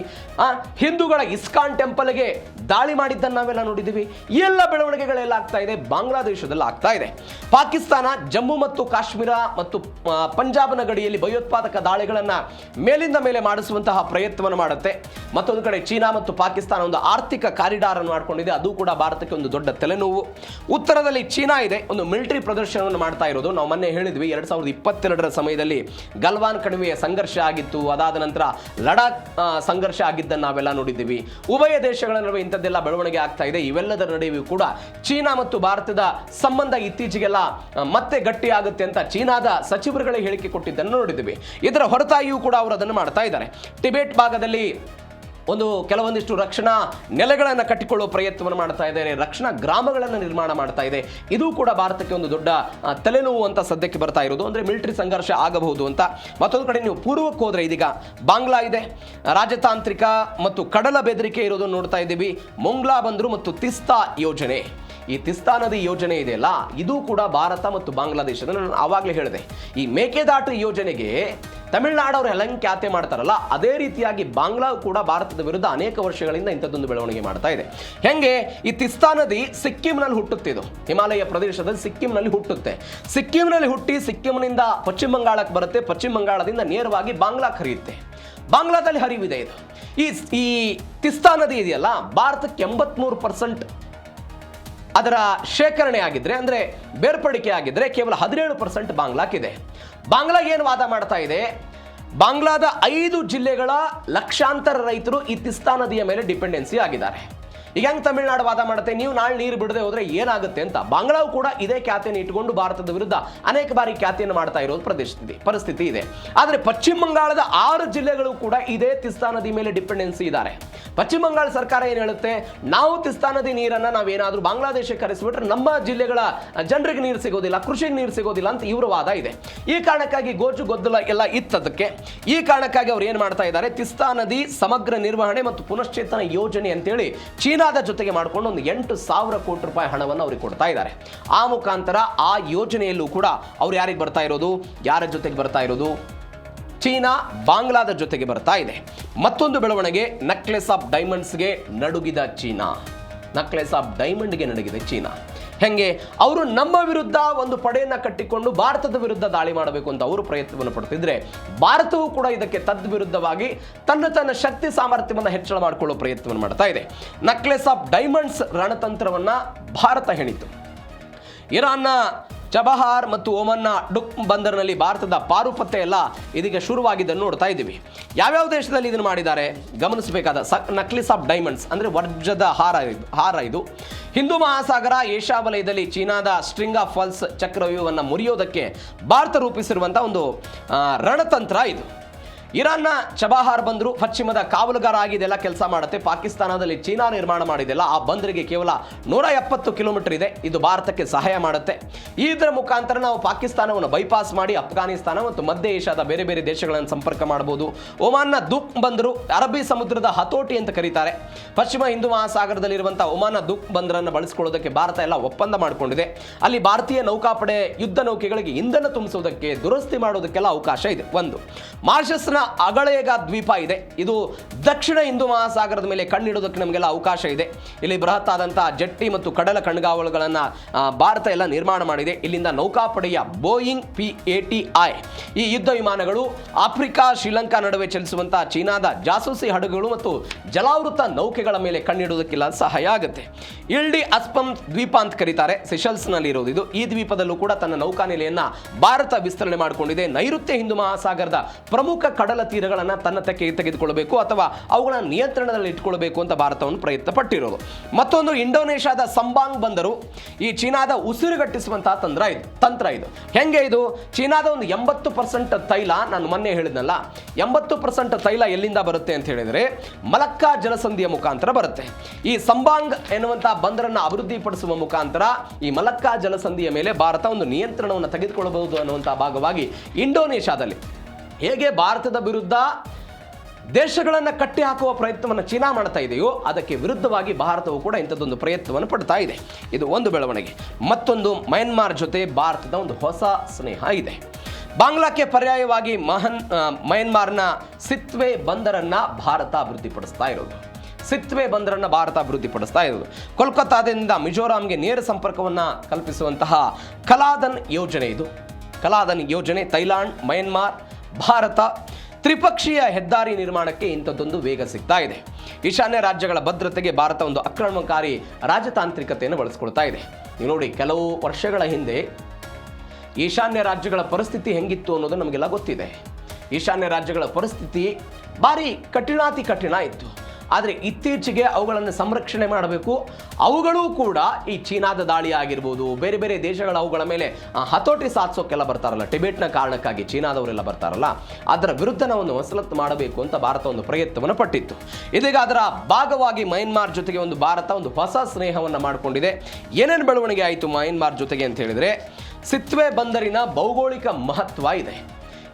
ಹಿಂದೂಗಳ ಇಸ್ಕಾನ್ ಟೆಂಪಲ್ಗೆ ದಾಳಿ ಮಾಡಿದ್ದನ್ನು ನಾವೆಲ್ಲ ನೋಡಿದ್ದೀವಿ. ಈ ಎಲ್ಲ ಬೆಳವಣಿಗೆಗಳೆಲ್ಲ ಆಗ್ತಾ ಇದೆ ಬಾಂಗ್ಲಾದೇಶದಲ್ಲಿ ಆಗ್ತಾ ಇದೆ. ಪಾಕಿಸ್ತಾನ ಜಮ್ಮು ಮತ್ತು ಕಾಶ್ಮೀರ ಮತ್ತು ಪಂಜಾಬ್ನ ಗಡಿಯಲ್ಲಿ ಭಯೋತ್ಪಾದಕ ದಾಳಿಗಳನ್ನು ಮೇಲಿಂದ ಮೇಲೆ ಮಾಡಿಸುವಂತಹ ಪ್ರಯತ್ನವನ್ನು ಮಾಡುತ್ತೆ. ಮತ್ತೊಂದು ಕಡೆ ಚೀನಾ ಮತ್ತು ಪಾಕಿಸ್ತಾನ ಒಂದು ಆರ್ಥಿಕ ಕಾರಿಡಾರ್ ಅನ್ನು ಮಾಡಿಕೊಂಡಿದೆ, ಅದು ಕೂಡ ಭಾರತಕ್ಕೆ ಒಂದು ದೊಡ್ಡ ತಲೆನೋವು. ಉತ್ತರದಲ್ಲಿ ಚೀನಾ ಇದೆ, ಒಂದು ಮಿಲಿಟರಿ ಪ್ರದರ್ಶನವನ್ನು ಮಾಡ್ತಾ ಇರೋದು. ನಾವು ಮೊನ್ನೆ ಹೇಳಿದ್ವಿ 2022ರ ಸಮಯದಲ್ಲಿ ಗಲ್ವಾನ್ ಕಣಿವೆಯ ಸಂಘರ್ಷ ಆಗಿತ್ತು, ಅದಾದ ನಂತರ ಲಡಾಖ್ ಸಂಘರ್ಷ ಆಗಿದ್ದನ್ನು ನಾವೆಲ್ಲ ನೋಡಿದ್ದೀವಿ. ಉಭಯ ದೇಶಗಳ ನಡುವೆ ಇಂಥದ್ದೆಲ್ಲ ಬೆಳವಣಿಗೆ ಆಗ್ತಾ ಇದೆ. ಇವೆಲ್ಲದರ ನಡುವೆಯೂ ಕೂಡ ಚೀನಾ ಮತ್ತು ಭಾರತದ ಸಂಬಂಧ ಇತ್ತೀಚೆಗೆಲ್ಲ ಮತ್ತೆ ಗಟ್ಟಿಯಾಗುತ್ತೆ ಅಂತ ಚೀನಾದ ಸಚಿವರುಗಳೇ ಹೇಳಿಕೆ ಕೊಟ್ಟಿದ್ದನ್ನು ನೋಡಿದ್ದೀವಿ. ಇದರ ಹೊರತಾಗಿಯೂ ಕೂಡ ಅವರು ಅದನ್ನು ಮಾಡ್ತಾ ಇದ್ದಾರೆ. ಟಿಬೆಟ್ ಭಾಗದಲ್ಲಿ ಕೆಲವೊಂದಿಷ್ಟು ರಕ್ಷಣಾ ನೆಲೆಗಳನ್ನು ಕಟ್ಟಿಕೊಳ್ಳುವ ಪ್ರಯತ್ನವನ್ನು ಮಾಡ್ತಾ ಇದ್ದಾರೆ, ರಕ್ಷಣಾ ಗ್ರಾಮಗಳನ್ನು ನಿರ್ಮಾಣ ಮಾಡ್ತಾ ಇದೆ. ಇದು ಕೂಡ ಭಾರತಕ್ಕೆ ಒಂದು ದೊಡ್ಡ ತಲೆನೋವು ಅಂತ ಸದ್ಯಕ್ಕೆ ಬರ್ತಾ ಇರೋದು. ಅಂದರೆ ಮಿಲಿಟರಿ ಸಂಘರ್ಷ ಆಗಬಹುದು ಅಂತ. ಮತ್ತೊಂದು ಕಡೆ ನೀವು ಪೂರ್ವಕ್ಕೆ ಹೋದರೆ ಇದೀಗ ಬಾಂಗ್ಲಾ ಇದೆ, ರಾಜತಾಂತ್ರಿಕ ಮತ್ತು ಕಡಲ ಬೆದರಿಕೆ ಇರೋದನ್ನು ನೋಡ್ತಾ ಇದ್ದೀವಿ. ಮೊಂಗ್ಲಾ ಬಂದರು ಮತ್ತು ತಿಸ್ತಾ ಯೋಜನೆ, ಈ ತಿಸ್ತಾ ನದಿ ಯೋಜನೆ ಇದೆಯಲ್ಲ, ಇದು ಕೂಡ ಭಾರತ ಮತ್ತು ಬಾಂಗ್ಲಾದೇಶದ, ನಾನು ಆವಾಗಲೇ ಹೇಳಿದೆ, ಈ ಮೇಕೆದಾಟು ಯೋಜನೆಗೆ ತಮಿಳುನಾಡವರು ಎಲ್ಲ ಖ್ಯಾತೆ ಮಾಡ್ತಾರಲ್ಲ, ಅದೇ ರೀತಿಯಾಗಿ ಬಾಂಗ್ಲಾ ಕೂಡ ಭಾರತದ ವಿರುದ್ಧ ಅನೇಕ ವರ್ಷಗಳಿಂದ ಇಂಥದ್ದೊಂದು ಬೆಳವಣಿಗೆ ಮಾಡ್ತಾ ಇದೆ. ಹೆಂಗೆ ಈ ತಿಸ್ತಾ ನದಿ ಸಿಕ್ಕಿಂನಲ್ಲಿ ಹುಟ್ಟುತ್ತೆ, ಇದು ಹಿಮಾಲಯ ಪ್ರದೇಶದಲ್ಲಿ ಸಿಕ್ಕಿಂನಲ್ಲಿ ಹುಟ್ಟುತ್ತೆ. ಸಿಕ್ಕಿಂನಲ್ಲಿ ಹುಟ್ಟಿ ಸಿಕ್ಕಿಂನಿಂದ ಪಶ್ಚಿಮ ಬಂಗಾಳಕ್ಕೆ ಬರುತ್ತೆ, ಪಶ್ಚಿಮ ಬಂಗಾಳದಿಂದ ನೇರವಾಗಿ ಬಾಂಗ್ಲಾ ಹರಿಯುತ್ತೆ. ಬಾಂಗ್ಲಾದಲ್ಲಿ ಹರಿವಿದೆ ಇದು. ಈ ತಿಸ್ತಾ ನದಿ ಇದೆಯಲ್ಲ, ಭಾರತಕ್ಕೆ 83% ಅದರ ಶೇಖರಣೆ ಆಗಿದ್ರೆ, ಅಂದರೆ ಬೇರ್ಪಡಿಕೆ ಆಗಿದ್ರೆ ಕೇವಲ 17% ಬಾಂಗ್ಲಾಕ್ಕಿದೆ. ಬಾಂಗ್ಲಾಗೆ ಏನು ವಾದ ಮಾಡ್ತಾ ಇದೆ, ಬಾಂಗ್ಲಾದ 5 ಜಿಲ್ಲೆಗಳ ಲಕ್ಷಾಂತರ ರೈತರು ಈ ತಿಸ್ತಾ ನದಿಯ ಮೇಲೆ ಡಿಪೆಂಡೆನ್ಸಿ ಆಗಿದ್ದಾರೆ. ಈಗ ಹೆಂಗೆ ತಮಿಳುನಾಡು ವಾದ ಮಾಡುತ್ತೆ, ನೀವು ನಾಳೆ ನೀರು ಬಿಡದೆ ಹೋದ್ರೆ ಏನಾಗುತ್ತೆ ಅಂತ. ಬಾಂಗ್ಲಾವು ಕೂಡ ಇದೇ ಖ್ಯಾತಿಯನ್ನು ಇಟ್ಟುಕೊಂಡು ಭಾರತದ ವಿರುದ್ಧ ಅನೇಕ ಬಾರಿ ಖ್ಯಾತಿಯನ್ನು ಮಾಡ್ತಾ ಇರೋದು ಪರಿಸ್ಥಿತಿ ಇದೆ. ಆದರೆ ಪಶ್ಚಿಮ ಬಂಗಾಳದ 6 ಜಿಲ್ಲೆಗಳು ಕೂಡ ಇದೇ ತಿಸ್ತಾ ನದಿ ಮೇಲೆ ಡಿಪೆಂಡೆನ್ಸಿ ಇದ್ದಾರೆ. ಪಶ್ಚಿಮ ಬಂಗಾಳ ಸರ್ಕಾರ ಏನು ಹೇಳುತ್ತೆ, ನಾವು ತಿಸ್ತಾ ನದಿ ನೀರನ್ನು ನಾವೇನಾದರೂ ಬಾಂಗ್ಲಾದೇಶಕ್ಕೆ ಕರೆಸಿಬಿಟ್ರೆ ನಮ್ಮ ಜಿಲ್ಲೆಗಳ ಜನರಿಗೆ ನೀರು ಸಿಗೋದಿಲ್ಲ, ಕೃಷಿಗೆ ನೀರು ಸಿಗೋದಿಲ್ಲ ಅಂತ ಇವರ ವಾದ ಇದೆ. ಈ ಕಾರಣಕ್ಕಾಗಿ ಗೋಜು ಗೊದ್ದಲ ಎಲ್ಲ ಇತ್ತದಕ್ಕೆ. ಈ ಕಾರಣಕ್ಕಾಗಿ ಅವ್ರು ಏನು ಮಾಡ್ತಾ ಇದ್ದಾರೆ, ತಿಸ್ತಾ ನದಿ ಸಮಗ್ರ ನಿರ್ವಹಣೆ ಮತ್ತು ಪುನಶ್ಚೇತನ ಯೋಜನೆ ಅಂತೇಳಿ ಚೀನಾದ ಜೊತೆಗೆ ಮಾಡಿಕೊಂಡು ಒಂದು 8,000 ಕೋಟಿ ರೂಪಾಯಿ ಹಣವನ್ನು ಅವ್ರಿಗೆ ಕೊಡ್ತಾ ಇದ್ದಾರೆ. ಆ ಮುಖಾಂತರ ಆ ಯೋಜನೆಯಲ್ಲೂ ಕೂಡ ಅವ್ರು ಯಾರಿಗೆ ಬರ್ತಾ ಇರೋದು, ಯಾರ ಜೊತೆಗೆ ಬರ್ತಾ ಇರೋದು, ಚೀನಾ ಬಾಂಗ್ಲಾದ ಜೊತೆಗೆ ಬರ್ತಾ ಇದೆ. ಮತ್ತೊಂದು ಬೆಳವಣಿಗೆ, ನೆಕ್ಲೆಸ್ ಆಫ್ ಡೈಮಂಡ್ಸ್ಗೆ ನಡುಗಿದ ಚೀನಾ. ನೆಕ್ಲೆಸ್ ಆಫ್ ಡೈಮಂಡ್ಗೆ ನಡುಗಿದೆ ಚೀನಾ. ಹೆಂಗೆ, ಅವರು ನಮ್ಮ ವಿರುದ್ಧ ಒಂದು ಪಡೆಯನ್ನು ಕಟ್ಟಿಕೊಂಡು ಭಾರತದ ವಿರುದ್ಧ ದಾಳಿ ಮಾಡಬೇಕು ಅಂತ ಅವರು ಪ್ರಯತ್ನವನ್ನು ಪಡ್ತಿದ್ರೆ, ಭಾರತವು ಕೂಡ ಇದಕ್ಕೆ ತದ್ವಿರುದ್ಧವಾಗಿ ತನ್ನ ಶಕ್ತಿ ಸಾಮರ್ಥ್ಯವನ್ನು ಹೆಚ್ಚಳ ಮಾಡಿಕೊಳ್ಳೋ ಪ್ರಯತ್ನವನ್ನು ಮಾಡ್ತಾ ಇದೆ. ನೆಕ್ಲೆಸ್ ಆಫ್ ಡೈಮಂಡ್ಸ್ ರಣತಂತ್ರವನ್ನು ಭಾರತ ಹೆಣಿತು. ಇರಾನ್ನ ಚಬಹಾರ್ ಮತ್ತು ಓಮನ್ನ ಡುಕ್ ಬಂದರ್ನಲ್ಲಿ ಭಾರತದ ಪಾರುಪತ್ಯ ಎಲ್ಲ ಇದೀಗ ಶುರುವಾಗಿದ್ದನ್ನು ನೋಡ್ತಾ ಇದ್ದೀವಿ. ಯಾವ್ಯಾವ ದೇಶದಲ್ಲಿ ಇದನ್ನು ಮಾಡಿದ್ದಾರೆ ಗಮನಿಸಬೇಕಾದ ನೆಕ್ಲೆಸ್ ಆಫ್ ಡೈಮಂಡ್ಸ್ ಅಂದರೆ ವಜ್ರದ ಹಾರ ಇದು. ಹಿಂದೂ ಮಹಾಸಾಗರ ಏಷ್ಯಾ ವಲಯದಲ್ಲಿ ಚೀನಾದ ಸ್ಟ್ರಿಂಗ್ ಆಫ್ ಫಾಲ್ಸ್ ಚಕ್ರವ್ಯೂಹವನ್ನು ಮುರಿಯೋದಕ್ಕೆ ಭಾರತ ರೂಪಿಸಿರುವಂಥ ಒಂದು ರಣತಂತ್ರ ಇದು. ಇರಾನ್ನ ಚಬಹಾರ್ ಬಂದರು ಪಶ್ಚಿಮದ ಕಾವಲುಗಾರ ಆಗಿ ಇದೆಲ್ಲ ಕೆಲಸ ಮಾಡುತ್ತೆ. ಪಾಕಿಸ್ತಾನದಲ್ಲಿ ಚೀನಾ ನಿರ್ಮಾಣ ಮಾಡಿದೆಲ್ಲ, ಆ ಬಂದರಿಗೆ ಕೇವಲ 170 ಕಿಲೋಮೀಟರ್ ಇದೆ. ಇದು ಭಾರತಕ್ಕೆ ಸಹಾಯ ಮಾಡುತ್ತೆ. ಇದರ ಮುಖಾಂತರ ನಾವು ಪಾಕಿಸ್ತಾನವನ್ನು ಬೈಪಾಸ್ ಮಾಡಿ ಅಫ್ಘಾನಿಸ್ತಾನ ಮತ್ತು ಮಧ್ಯ ಏಷ್ಯಾದ ಬೇರೆ ಬೇರೆ ದೇಶಗಳನ್ನು ಸಂಪರ್ಕ ಮಾಡಬಹುದು. ಒಮಾನ್ನ ದುಕ್ ಬಂದರು ಅರಬ್ಬಿ ಸಮುದ್ರದ ಹತೋಟಿ ಅಂತ ಕರೀತಾರೆ. ಪಶ್ಚಿಮ ಹಿಂದೂ ಮಹಾಸಾಗರದಲ್ಲಿರುವಂಥ ಒಮಾನ್ನ ದುಕ್ ಬಂದರನ್ನು ಬಳಸಿಕೊಳ್ಳೋದಕ್ಕೆ ಭಾರತ ಎಲ್ಲ ಒಪ್ಪಂದ ಮಾಡಿಕೊಂಡಿದೆ. ಅಲ್ಲಿ ಭಾರತೀಯ ನೌಕಾಪಡೆ ಯುದ್ಧ ನೌಕೆಗಳಿಗೆ ಇಂಧನ ತುಂಬಿಸೋದಕ್ಕೆ, ದುರಸ್ತಿ ಮಾಡೋದಕ್ಕೆಲ್ಲ ಅವಕಾಶ ಇದೆ. ಒಂದು ಮಾರಿಷಸ್ನ ಅಗಳೇಗ ದ್ವೀಪ ಇದೆ. ಇದು ದಕ್ಷಿಣ ಹಿಂದೂ ಮಹಾಸಾಗರದ ಮೇಲೆ ಕಣ್ಣಿಡೋದಕ್ಕೆ ನಮಗೆಲ್ಲ ಅವಕಾಶ ಇದೆ. ಇಲ್ಲಿ ಬೃಹತ್ ಆದಂತಹ ಜಟ್ಟಿ ಮತ್ತು ಕಡಲ ಕಣ್ಗಾವಲುಗಳನ್ನು ಭಾರತ ಎಲ್ಲ ನಿರ್ಮಾಣ ಮಾಡಿದೆ. ಇಲ್ಲಿಂದ ನೌಕಾಪಡೆಯ ಬೋಯಿಂಗ್ P-80I ಈ ಯುದ್ಧ ವಿಮಾನಗಳು ಆಫ್ರಿಕಾ ಶ್ರೀಲಂಕಾ ನಡುವೆ ಚಲಿಸುವಂತಹ ಚೀನಾದ ಜಾಸೂಸಿ ಹಡಗುಗಳು ಮತ್ತು ಜಲಾವೃತ ನೌಕೆಗಳ ಮೇಲೆ ಕಣ್ಣಿಡೋದಕ್ಕೆಲ್ಲ ಸಹಾಯ ಆಗುತ್ತೆ. ಇಲ್ಡಿ ಅಸ್ಪಮ್ ದ್ವೀಪ ಅಂತ ಕರೀತಾರೆ, ಸೆಷಲ್ಸ್ನಲ್ಲಿ ಇರೋದು ಇದು. ಈ ದ್ವೀಪದಲ್ಲೂ ಕೂಡ ತನ್ನ ನೌಕಾನೆಲೆಯನ್ನು ಭಾರತ ವಿಸ್ತರಣೆ ಮಾಡಿಕೊಂಡಿದೆ. ನೈಋತ್ಯ ಹಿಂದೂ ಮಹಾಸಾಗರದ ಪ್ರಮುಖ ಕಡಲ ತೀರಗಳನ್ನು ತನ್ನ ತೆಗೆದುಕೊಳ್ಳಬೇಕು ಅಥವಾ ಅವುಗಳ ನಿಯಂತ್ರಣದಲ್ಲಿ ಇಟ್ಕೊಳ್ಬೇಕು ಅಂತ ಭಾರತವನ್ನು ಪ್ರಯತ್ನ ಪಟ್ಟಿರೋದು. ಮತ್ತೊಂದು ಇಂಡೋನೇಷ್ಯಾದ ಸಂಬಾಂಗ್ ಬಂದರು ಈ ಚೀನಾದ ಉಸಿರುಗಟ್ಟಿಸುವಂತಹ ತಂತ್ರ ಇದು. ಹೆಂಗೆ ಇದು, ಚೀನಾದ ಒಂದು 80% ತೈಲ, ನಾನು ಮೊನ್ನೆ ಹೇಳಿದ್ನಲ್ಲ 80% ತೈಲ ಎಲ್ಲಿಂದ ಬರುತ್ತೆ ಅಂತ ಹೇಳಿದರೆ ಮಲಕ್ಕಾ ಜಲಸಂಧಿಯ ಮುಖಾಂತರ ಬರುತ್ತೆ. ಈ ಸಂಬಾಂಗ್ ಎನ್ನುವಂತಹ ಬಂದರನ್ನು ಅಭಿವೃದ್ಧಿಪಡಿಸುವ ಮುಖಾಂತರ ಈ ಮಲಕ್ಕಾ ಜಲಸಂಧಿಯ ಮೇಲೆ ಭಾರತ ಒಂದು ನಿಯಂತ್ರಣವನ್ನು ತೆಗೆದುಕೊಳ್ಳಬಹುದು ಅನ್ನುವಂತಹ ಭಾಗವಾಗಿ ಇಂಡೋನೇಷ್ಯಾದಲ್ಲಿ ಹೇಗೆ ಭಾರತದ ವಿರುದ್ಧ ದೇಶಗಳನ್ನು ಕಟ್ಟಿ ಹಾಕುವ ಪ್ರಯತ್ನವನ್ನು ಚೀನಾ ಮಾಡ್ತಾ ಇದೆಯೋ ಅದಕ್ಕೆ ವಿರುದ್ಧವಾಗಿ ಭಾರತವು ಕೂಡ ಇಂಥದ್ದೊಂದು ಪ್ರಯತ್ನವನ್ನು ಪಡ್ತಾ ಇದೆ. ಇದು ಒಂದು ಬೆಳವಣಿಗೆ. ಮತ್ತೊಂದು, ಮಯನ್ಮಾರ್ ಜೊತೆ ಭಾರತದ ಒಂದು ಹೊಸ ಸ್ನೇಹ ಇದೆ. ಬಾಂಗ್ಲಾಕ್ಕೆ ಪರ್ಯಾಯವಾಗಿ ಮಯನ್ಮಾರ್ನ ಸಿತ್ವೆ ಬಂದರನ್ನು ಭಾರತ ಅಭಿವೃದ್ಧಿಪಡಿಸ್ತಾ ಇರೋದು. ಸಿತ್ವೆ ಬಂದರನ್ನು ಭಾರತ ಅಭಿವೃದ್ಧಿಪಡಿಸ್ತಾ ಇರೋದು. ಕೋಲ್ಕತ್ತಾದಿಂದ ಮಿಜೋರಾಂಗೆ ನೇರ ಸಂಪರ್ಕವನ್ನು ಕಲ್ಪಿಸುವಂತಹ ಕಲಾದನ್ ಯೋಜನೆ ಇದು. ಕಲಾದನ್ ಯೋಜನೆ ಥೈಲ್ಯಾಂಡ್, ಮಯನ್ಮಾರ್, ಭಾರತ ತ್ರಿಪಕ್ಷೀಯ ಹೆದ್ದಾರಿ ನಿರ್ಮಾಣಕ್ಕೆ ಇಂಥದ್ದೊಂದು ವೇಗ ಸಿಗ್ತಾ ಇದೆ. ಈಶಾನ್ಯ ರಾಜ್ಯಗಳ ಭದ್ರತೆಗೆ ಭಾರತ ಒಂದು ಆಕ್ರಮಣಕಾರಿ ರಾಜತಾಂತ್ರಿಕತೆಯನ್ನು ಬಳಸ್ಕೊಳ್ತಾ ಇದೆ. ನೀವು ನೋಡಿ, ಕೆಲವು ವರ್ಷಗಳ ಹಿಂದೆ ಈಶಾನ್ಯ ರಾಜ್ಯಗಳ ಪರಿಸ್ಥಿತಿ ಹೆಂಗಿತ್ತು ಅನ್ನೋದು ನಮಗೆಲ್ಲ ಗೊತ್ತಿದೆ. ಈಶಾನ್ಯ ರಾಜ್ಯಗಳ ಪರಿಸ್ಥಿತಿ ಭಾರಿ ಕಠಿಣ ಇತ್ತು. ಆದರೆ ಇತ್ತೀಚೆಗೆ ಅವುಗಳನ್ನು ಸಂರಕ್ಷಣೆ ಮಾಡಬೇಕು. ಅವುಗಳೂ ಕೂಡ ಈ ಚೀನಾದ ದಾಳಿ ಆಗಿರ್ಬೋದು, ಬೇರೆ ಬೇರೆ ದೇಶಗಳ ಅವುಗಳ ಮೇಲೆ ಹತೋಟಿ ಸಾಧಿಸೋಕ್ಕೆಲ್ಲ ಬರ್ತಾರಲ್ಲ, ಟಿಬೆಟ್ನ ಕಾರಣಕ್ಕಾಗಿ ಚೀನಾದವರೆಲ್ಲ ಬರ್ತಾರಲ್ಲ, ಅದರ ವಿರುದ್ಧ ನಾವು ವಸಲತ್ತು ಮಾಡಬೇಕು ಅಂತ ಭಾರತ ಒಂದು ಪ್ರಯತ್ನವನ್ನು ಪಟ್ಟಿತ್ತು. ಇದೀಗ ಅದರ ಭಾಗವಾಗಿ ಮಯನ್ಮಾರ್ ಜೊತೆಗೆ ಭಾರತ ಒಂದು ಹೊಸ ಸ್ನೇಹವನ್ನು ಮಾಡಿಕೊಂಡಿದೆ. ಏನೇನು ಬೆಳವಣಿಗೆ ಆಯಿತು ಮಯನ್ಮಾರ್ ಜೊತೆಗೆ ಅಂತ ಹೇಳಿದರೆ, ಸಿತ್ವೆ ಬಂದರಿನ ಭೌಗೋಳಿಕ ಮಹತ್ವ ಇದೆ.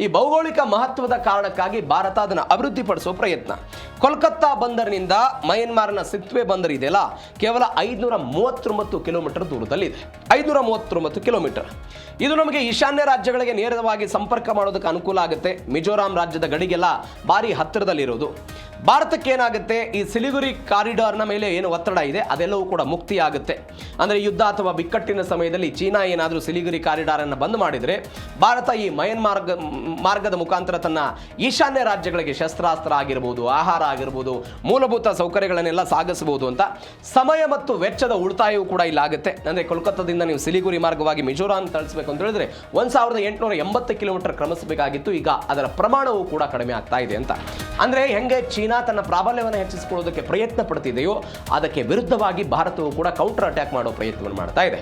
ಈ ಭೌಗೋಳಿಕ ಮಹತ್ವದ ಕಾರಣಕ್ಕಾಗಿ ಭಾರತ ಅದನ್ನು ಅಭಿವೃದ್ಧಿಪಡಿಸುವ ಪ್ರಯತ್ನ. ಕೋಲ್ಕತ್ತಾ ಬಂದರಿನಿಂದ ಮಯನ್ಮಾರ್ನ ಸಿತ್ವೆ ಬಂದರ್ ಇದೆಯಲ್ಲ, ಕೇವಲ 539 ಕಿಲೋಮೀಟರ್ ದೂರದಲ್ಲಿದೆ. 539 ಕಿಲೋಮೀಟರ್. ಇದು ನಮಗೆ ಈಶಾನ್ಯ ರಾಜ್ಯಗಳಿಗೆ ನೇರವಾಗಿ ಸಂಪರ್ಕ ಮಾಡೋದಕ್ಕೆ ಅನುಕೂಲ ಆಗುತ್ತೆ. ಮಿಜೋರಾಂ ರಾಜ್ಯದ ಗಡಿಗೆಲ್ಲ ಭಾರಿ ಹತ್ತಿರದಲ್ಲಿರೋದು. ಭಾರತಕ್ಕೆ ಏನಾಗುತ್ತೆ, ಈ ಸಿಲಿಗುರಿ ಕಾರಿಡಾರ್ನ ಮೇಲೆ ಏನು ಒತ್ತಡ ಇದೆ ಅದೆಲ್ಲವೂ ಕೂಡ ಮುಕ್ತಿ ಆಗುತ್ತೆ. ಅಂದರೆ ಯುದ್ಧ ಅಥವಾ ಬಿಕ್ಕಟ್ಟಿನ ಸಮಯದಲ್ಲಿ ಚೀನಾ ಏನಾದರೂ ಸಿಲಿಗುರಿ ಕಾರಿಡಾರನ್ನು ಬಂದ್ ಮಾಡಿದರೆ ಭಾರತ ಈ ಮಾರ್ಗದ ಮುಖಾಂತರ ತನ್ನ ಈಶಾನ್ಯ ರಾಜ್ಯಗಳಿಗೆ ಶಸ್ತ್ರಾಸ್ತ್ರ ಆಗಿರ್ಬೋದು, ಆಹಾರ ಆಗಿರ್ಬೋದು, ಮೂಲಭೂತ ಸೌಕರ್ಯಗಳನ್ನೆಲ್ಲ ಸಾಗಿಸಬಹುದು ಅಂತ. ಸಮಯ ಮತ್ತು ವೆಚ್ಚದ ಉಳಿತಾಯವೂ ಕೂಡ ಇಲ್ಲಾಗುತ್ತೆ. ಅಂದರೆ ಕೋಲ್ಕತ್ತಾದಿಂದ ನೀವು ಸಿಲಿಗುರಿ ಮಾರ್ಗವಾಗಿ ಮಿಜೋರಾಂ ತಳಿಸಬೇಕು ಅಂತ ಹೇಳಿದ್ರೆ 1880 ಕಿಲೋಮೀಟರ್ ಕ್ರಮಿಸಬೇಕಾಗಿತ್ತು. ಈಗ ಅದರ ಪ್ರಮಾಣವೂ ಕೂಡ ಕಡಿಮೆ ಆಗ್ತಾ ಇದೆ ಅಂತ. ಅಂದರೆ ಹೆಂಗೆ ಚೀನಾ ತನ್ನ ಪ್ರಾಬಲ್ಯವನ್ನು ಹೆಚ್ಚಿಸಿಕೊಳ್ಳೋದಕ್ಕೆ ಪ್ರಯತ್ನ ಪಡ್ತಿದೆಯೋ ಅದಕ್ಕೆ ವಿರುದ್ಧವಾಗಿ ಭಾರತವು ಕೂಡ ಕೌಂಟರ್ ಅಟ್ಯಾಕ್ ಮಾಡೋ ಪ್ರಯತ್ನವನ್ನು ಮಾಡ್ತಾ ಇದೆ.